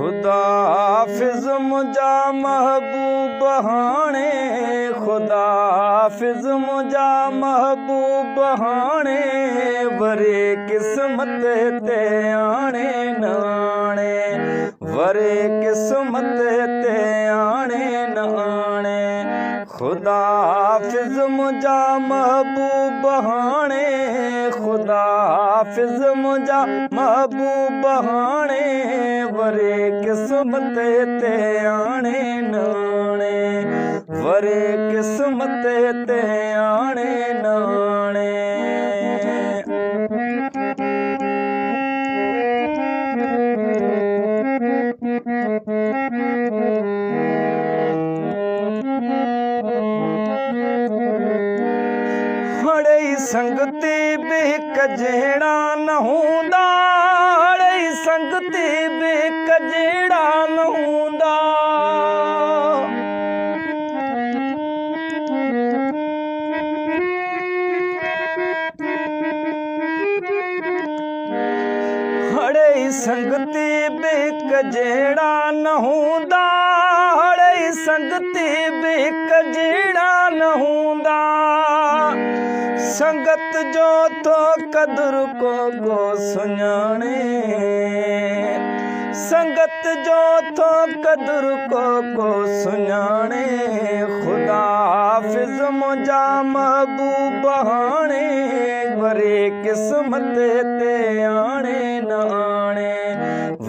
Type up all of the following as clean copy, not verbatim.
खुदा हाफिज़ मुंहिंजा महबूब हाणे, खुदा हाफिज़ मुंहिंजा महबूब हाणे, वरे क़िस्मत ते आणे न आणे, वरे क़िस्मत ते आणे न आणे। खुदा हाफिज़ मुंहिंजा महबूब हाणे, खुदा हाफिज़ मुंहिंजा महबूब हाणे, वरे क़िस्मत ते आणे न आणे, वरे क़िस्मत ते आणे न आणे। हड़े संगती बि हिक जहिड़ा न हूंदा, हड़े संगती बि हिक जहिड़ा न हूंदा। हड़े संगती बि हिक जहिड़ा न हूंदा, हड़े संगती बि हिक जहिड़ा न हूंदा। संगत जो तो कदुर को सुञाणे, संगत जो तो कदुर को सुञाणे। खुदा हाफिज़ मुंहिंजा महबूब हाणे, वरे क़िस्मत ते आणे न आणे,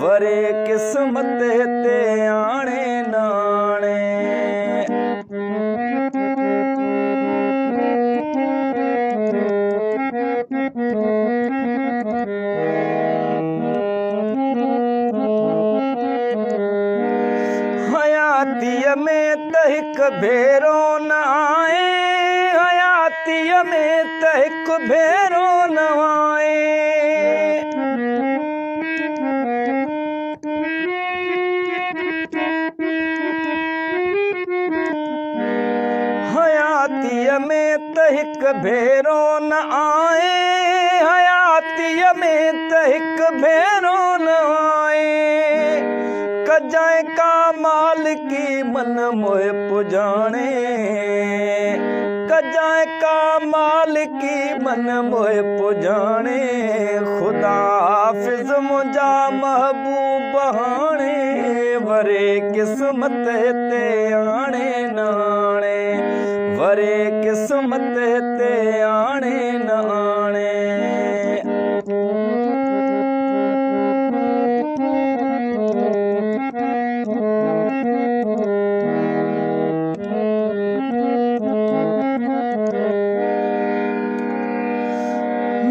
वरे क़िस्मत ते आणे न आणे। हयातीअ में त हिक भेरो न आए, हयातीअ में त हिक भेरो न आए। हयातीअ में त हिक भेरो न आए, हयातीअ में त हिक भेरो न आए। कजाए का मालिकी मन मोए पुजाणे, कजाए का मालिकी मन मोए पुजाणे। खुदा हाफिज़ मुंहिंजा महबूब हाणे, वरे क़िस्मत ते आणे न आणे, वरे क़िस्मत ते आणे न आणे।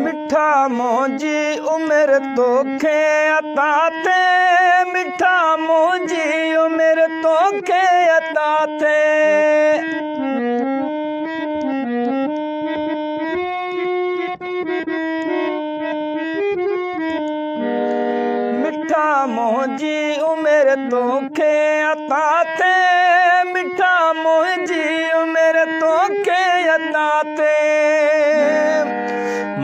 मिठा मुंहिंजी उमिरि तोखे अता थे, मिठा मुंहिंजी उमिरि तोखे अता थे। मिठा मुंहिंजी उमिरि तोखे अता थे, मिठा मुंहिंजी उमिरि तोखे अता थे।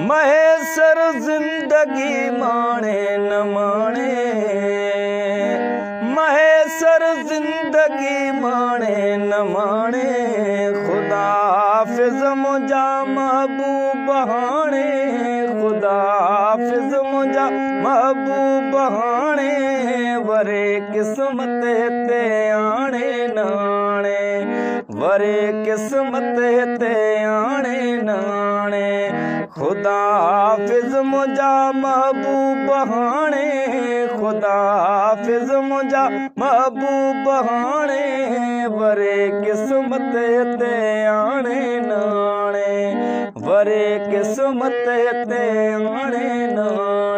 महेसर ज़िंदगी माणे न माणे, महेसर ज़िंदगी माणे न माणे। खुदा हाफिज़ मुंहिंजा महबूब हाणे, खुदा हाफिज़ मुंहिंजा महबूब हाणे, वरे क़िस्मत ते आणे न आणे, वरे क़िस्मत ते आणे न आणे। खुदा हाफिज़ मुंहिंजा महबूब हाणे, खुदा हाफिज़ मुंहिंजा महबूब हाणे, वरे क़िस्मत ते आणे न आणे, वरे क़िस्मत ते आणे न आणे।